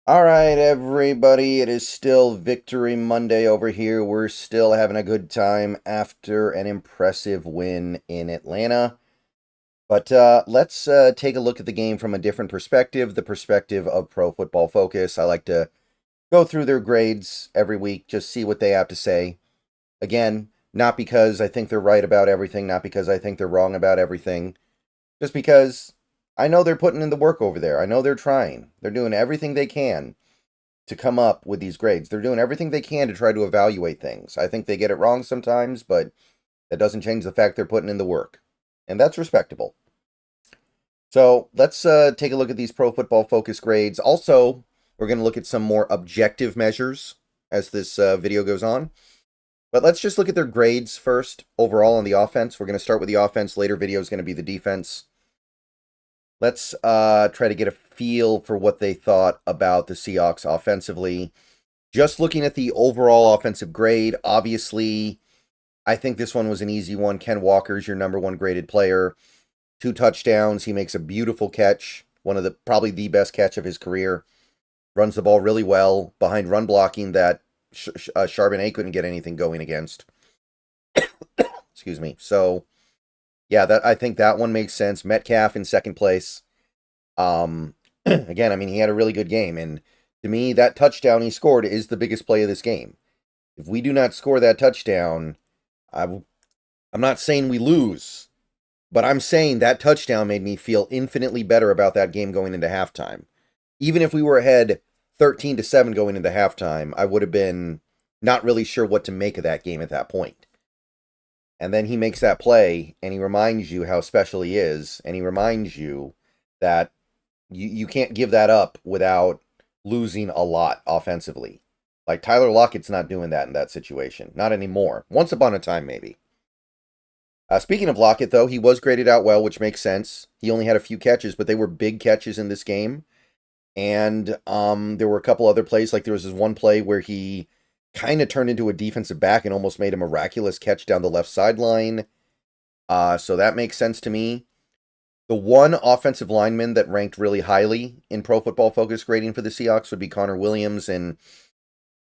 All right, everybody, it is still Victory Monday over here. We're still having a good time after an impressive win in Atlanta. But let's take a look at the game from a different perspective, the perspective of Pro Football Focus. I like to go through their grades every week, just see what they have to say. Again, not because I think they're right about everything, not because I think they're wrong about everything, just because I know they're putting in the work over there. I know they're trying. They're doing everything they can to come up with these grades. They're doing everything they can to try to evaluate things. I think they get it wrong sometimes, but that doesn't change the fact they're putting in the work. And that's respectable. So let's take a look at these Pro Football Focus grades. Also, we're going to look at some more objective measures as this video goes on. But let's just look at their grades first, overall on the offense. We're going to start with the offense. Later video is going to be the defense. Let's try to get a feel for what they thought about the Seahawks offensively. Just looking at the overall offensive grade, obviously, I think this one was an easy one. Ken Walker's your number one graded player. 2 touchdowns. He makes a beautiful catch. One of probably the best catch of his career. Runs the ball really well behind run blocking that Charbonnet couldn't get anything going against. Excuse me. So, yeah, I think that one makes sense. Metcalf in second place. Again, I mean, he had a really good game. And to me, that touchdown he scored is the biggest play of this game. If we do not score that touchdown, I'm not saying we lose. But I'm saying that touchdown made me feel infinitely better about that game going into halftime. Even if we were ahead 13-7 going into halftime, I would have been not really sure what to make of that game at that point. And then he makes that play, and he reminds you how special he is, and he reminds you that you can't give that up without losing a lot offensively. Like, Tyler Lockett's not doing that in that situation. Not anymore. Once upon a time, maybe. Speaking of Lockett, though, he was graded out well, which makes sense. He only had a few catches, but they were big catches in this game. And there were a couple other plays. Like, there was this one play where he kind of turned into a defensive back and almost made a miraculous catch down the left sideline. So that makes sense to me. The one offensive lineman that ranked really highly in Pro Football Focus grading for the Seahawks would be Connor Williams. And,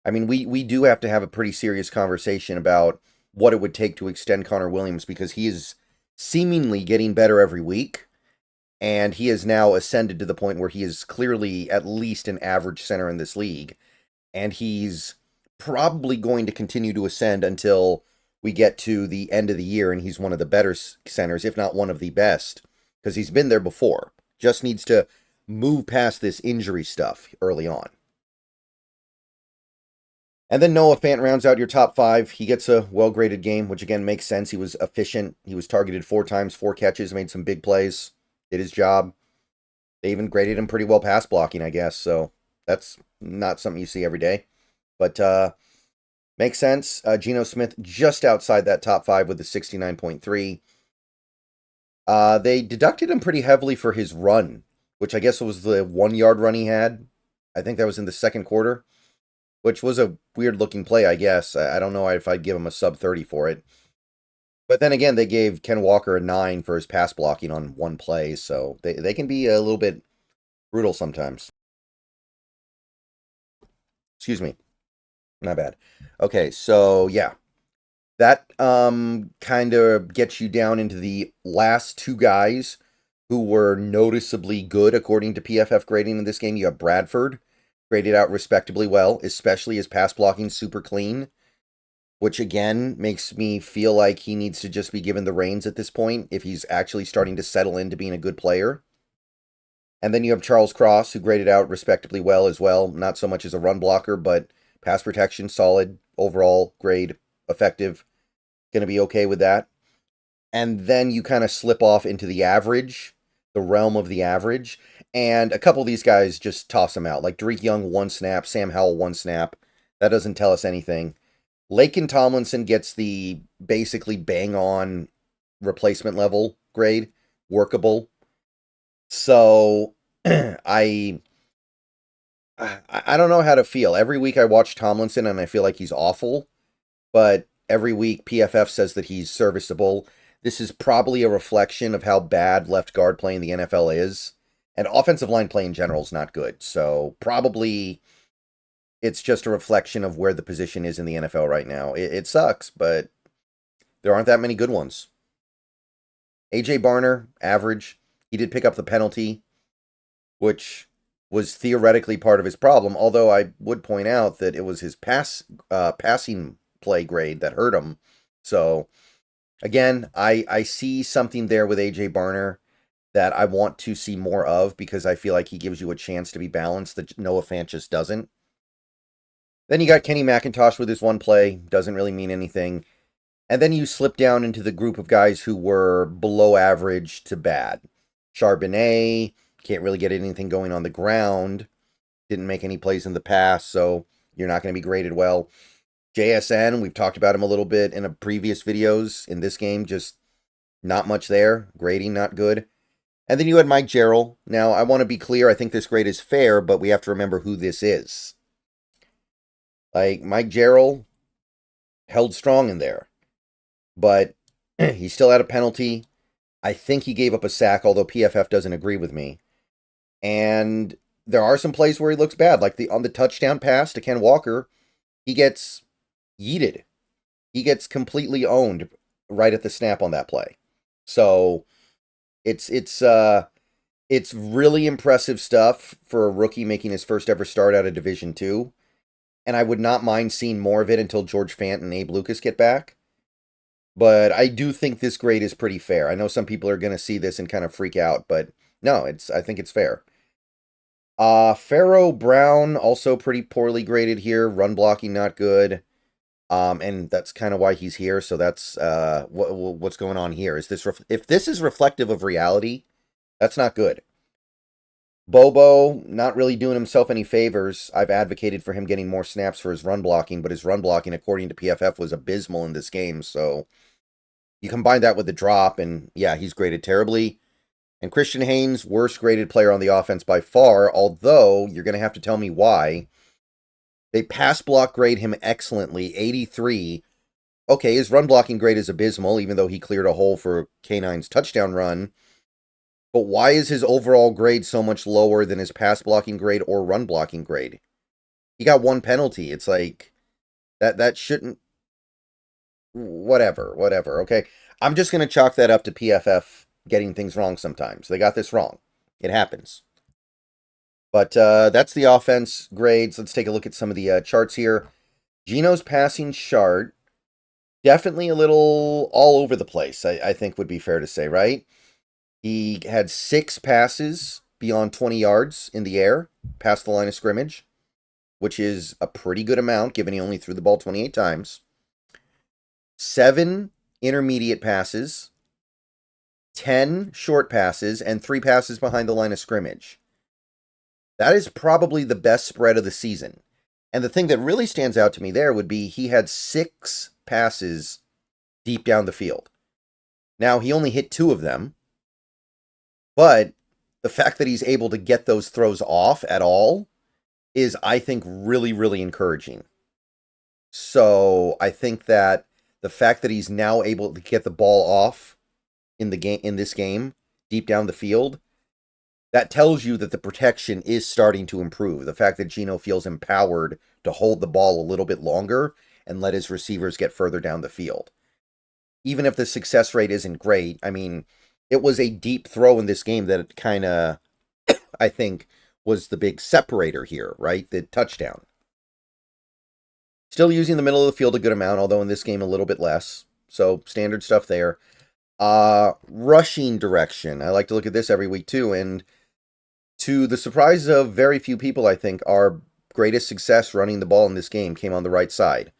I mean, we do have to have a pretty serious conversation about what it would take to extend Connor Williams, because he is seemingly getting better every week, and he has now ascended to the point where he is clearly at least an average center in this league, and he's probably going to continue to ascend until we get to the end of the year, and he's one of the better centers, if not one of the best, because he's been there before. Just needs to move past this injury stuff early on. And then Noah Fant rounds out your top 5. He gets a well-graded game, which again makes sense. He was efficient. He was targeted 4 times, 4 catches, made some big plays, did his job. They even graded him pretty well pass blocking, I guess. So that's not something you see every day. But makes sense. Geno Smith just outside that top 5 with the 69.3. They deducted him pretty heavily for his run, which I guess was the 1-yard run he had. I think that was in the second quarter, which was a weird-looking play, I guess. I don't know if I'd give him a sub-30 for it. But then again, they gave Ken Walker a 9 for his pass blocking on one play, so they can be a little bit brutal sometimes. Excuse me. Not bad. Okay, so yeah. That kind of gets you down into the last 2 guys who were noticeably good according to PFF grading in this game. You have Bradford, graded out respectably well, especially his pass blocking super clean, which again makes me feel like he needs to just be given the reins at this point if he's actually starting to settle into being a good player. And then you have Charles Cross, who graded out respectably well as well, not so much as a run blocker, but pass protection, solid, overall grade, effective, going to be okay with that. And then you kind of slip off into the average, the realm of the average, and a couple of these guys just toss them out. Like Derek Young, 1 snap. Sam Howell, 1 snap. That doesn't tell us anything. Laken Tomlinson gets the basically bang-on replacement level grade. Workable. So, I don't know how to feel. Every week I watch Tomlinson and I feel like he's awful. But every week PFF says that he's serviceable. This is probably a reflection of how bad left guard play in the NFL is. And offensive line play in general is not good. So probably it's just a reflection of where the position is in the NFL right now. It sucks, but there aren't that many good ones. AJ Barner, average. He did pick up the penalty, which was theoretically part of his problem, although I would point out that it was his passing play grade that hurt him. So, again, I see something there with AJ Barner that I want to see more of because I feel like he gives you a chance to be balanced that Noah Fant just doesn't. Then you got Kenny McIntosh with his one play, doesn't really mean anything. And then you slip down into the group of guys who were below average to bad. Charbonnet, can't really get anything going on the ground. Didn't make any plays in the pass, so you're not going to be graded well. JSN, we've talked about him a little bit in a previous videos. In this game, just not much there. Grading, not good. And then you had Mike Jarrell. Now, I want to be clear, I think this grade is fair, but we have to remember who this is. Like, Mike Jarrell held strong in there. But he still had a penalty. I think he gave up a sack, although PFF doesn't agree with me. And there are some plays where he looks bad, like on the touchdown pass to Ken Walker, he gets yeeted. He gets completely owned right at the snap on that play. So it's really impressive stuff for a rookie making his first ever start out of Division II. And I would not mind seeing more of it until George Fant and Abe Lucas get back. But I do think this grade is pretty fair. I know some people are going to see this and kind of freak out, but no, I think it's fair. Pharaoh Brown, also pretty poorly graded here. Run blocking, not good. And that's kind of why he's here. So that's what's going on here. Is this if this is reflective of reality, that's not good. Bobo, not really doing himself any favors. I've advocated for him getting more snaps for his run blocking, but his run blocking, according to PFF, was abysmal in this game. So you combine that with the drop, and yeah, he's graded terribly. And Christian Haynes, worst graded player on the offense by far, although you're going to have to tell me why. They pass block grade him excellently, 83. Okay, his run blocking grade is abysmal, even though he cleared a hole for K9's touchdown run. But why is his overall grade so much lower than his pass blocking grade or run blocking grade? He got one penalty. It's like, that shouldn't... Whatever, okay? I'm just going to chalk that up to PFF getting things wrong sometimes. They got this wrong. It happens. But that's the offense grades. Let's take a look at some of the charts here. Geno's passing chart, definitely a little all over the place, I think would be fair to say, right? He had 6 passes beyond 20 yards in the air, past the line of scrimmage, which is a pretty good amount, given he only threw the ball 28 times. 7 intermediate passes, 10 short passes, and 3 passes behind the line of scrimmage. That is probably the best spread of the season. And the thing that really stands out to me there would be he had 6 passes deep down the field. Now, he only hit 2 of them, but the fact that he's able to get those throws off at all is, I think, really, really encouraging. So I think that the fact that he's now able to get the ball off in this game, deep down the field, that tells you that the protection is starting to improve. The fact that Geno feels empowered to hold the ball a little bit longer and let his receivers get further down the field. Even if the success rate isn't great, I mean, it was a deep throw in this game that kind of, I think, was the big separator here, right? The touchdown. Still using the middle of the field a good amount, although in this game a little bit less. So standard stuff there. Rushing direction. I like to look at this every week too, and to the surprise of very few people, I think, our greatest success running the ball in this game came on the right side.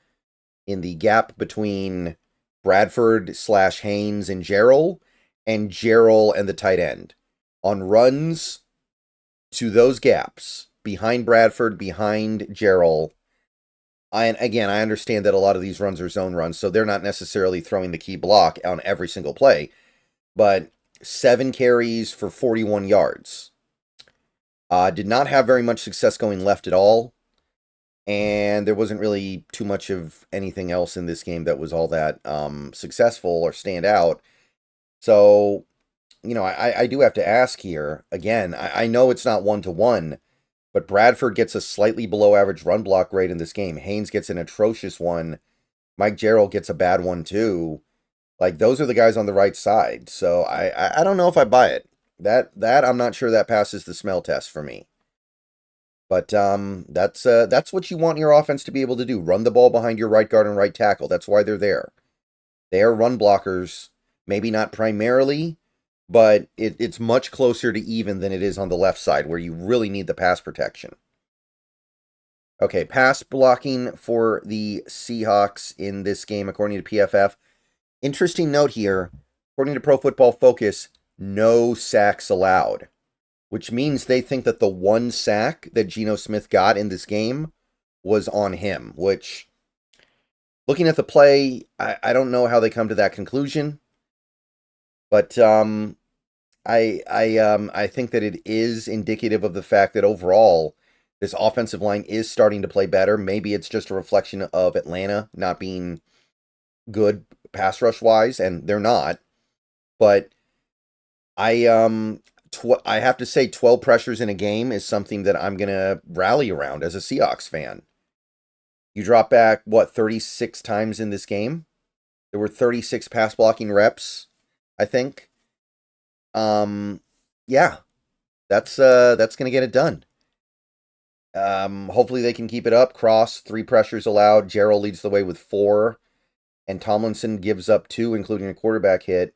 In the gap between Bradford/Haynes and Jarrell and the tight end. On runs to those gaps, behind Bradford, behind Jarrell. And again, I understand that a lot of these runs are zone runs, so they're not necessarily throwing the key block on every single play. But 7 carries for 41 yards. Did not have very much success going left at all. And there wasn't really too much of anything else in this game that was all that successful or stand out. So I do have to ask here. Again, I know it's not 1-to-1, but Bradford gets a slightly below average run block grade in this game. Haynes gets an atrocious one. Mike Gerald gets a bad one too. Like, those are the guys on the right side. So I don't know if I buy it. That I'm not sure that passes the smell test for me. But that's what you want your offense to be able to do. Run the ball behind your right guard and right tackle. That's why they're there. They are run blockers, maybe not primarily, but it's much closer to even than it is on the left side, where you really need the pass protection. Okay, pass blocking for the Seahawks in this game, according to PFF. Interesting note here, according to Pro Football Focus, no sacks allowed, which means they think that the one sack that Geno Smith got in this game was on him, which, looking at the play, I don't know how they come to that conclusion, but I think that it is indicative of the fact that overall, this offensive line is starting to play better. Maybe it's just a reflection of Atlanta not being good pass rush wise, and they're not. But I have to say 12 pressures in a game is something that I'm going to rally around as a Seahawks fan. You drop back, 36 times in this game? There were 36 pass blocking reps, I think. Yeah, that's going to get it done. Hopefully they can keep it up. Cross, 3 pressures allowed. Gerald leads the way with 4. And Tomlinson gives up 2, including a quarterback hit.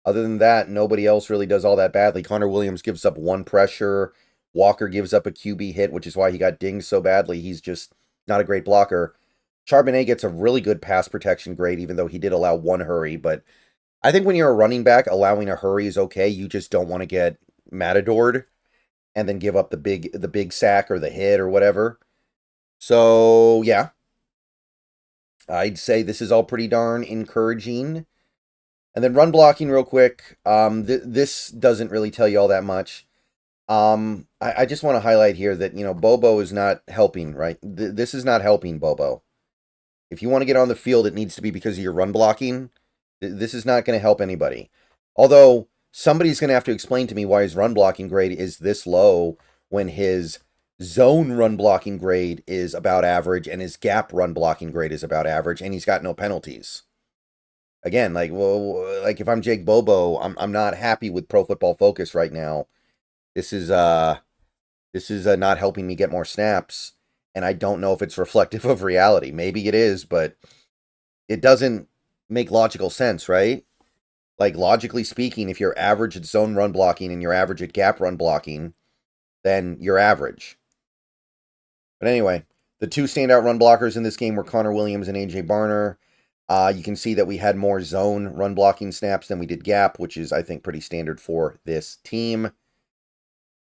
Other than that, nobody else really does all that badly. Connor Williams gives up 1 pressure. Walker gives up a QB hit, which is why he got dinged so badly. He's just not a great blocker. Charbonnet gets a really good pass protection grade, even though he did allow 1 hurry. But I think when you're a running back, allowing a hurry is okay. You just don't want to get matadored and then give up the big sack or the hit or whatever. So, yeah. I'd say this is all pretty darn encouraging. And then run blocking real quick. This doesn't really tell you all that much. I just want to highlight here that, Bobo is not helping, right? This is not helping Bobo. If you want to get on the field, it needs to be because of your run blocking. This is not going to help anybody. Although, somebody's going to have to explain to me why his run blocking grade is this low when his zone run blocking grade is about average and his gap run blocking grade is about average, and he's got no penalties. Again, if I'm Jake Bobo, I'm not happy with Pro Football Focus right now. This is not helping me get more snaps, and I don't know if it's reflective of reality. Maybe it is, but it doesn't make logical sense, right? Like, logically speaking, if you're average at zone run blocking and you're average at gap run blocking, then you're average. But anyway, the 2 standout run blockers in this game were Connor Williams and AJ Barner. You can see that we had more zone run blocking snaps than we did gap, which is, I think, pretty standard for this team.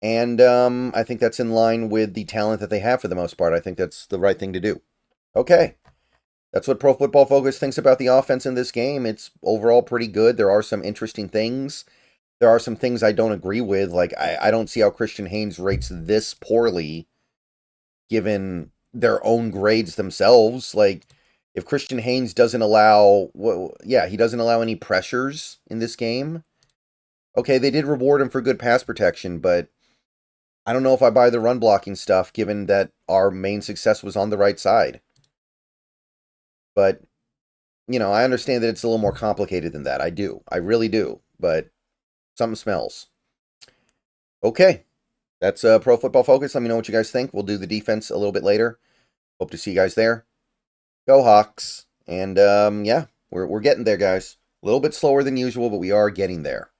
And I think that's in line with the talent that they have for the most part. I think that's the right thing to do. Okay. That's what Pro Football Focus thinks about the offense in this game. It's overall pretty good. There are some interesting things. There are some things I don't agree with. Like, I don't see how Christian Haynes rates this poorly, given their own grades themselves. Like, if Christian Haynes doesn't allow, he doesn't allow any pressures in this game. Okay, they did reward him for good pass protection, but I don't know if I buy the run blocking stuff, given that our main success was on the right side. But, I understand that it's a little more complicated than that. I do. I really do. But something smells. Okay. That's Pro Football Focus. Let me know what you guys think. We'll do the defense a little bit later. Hope to see you guys there. Go Hawks. And, we're getting there, guys. A little bit slower than usual, but we are getting there.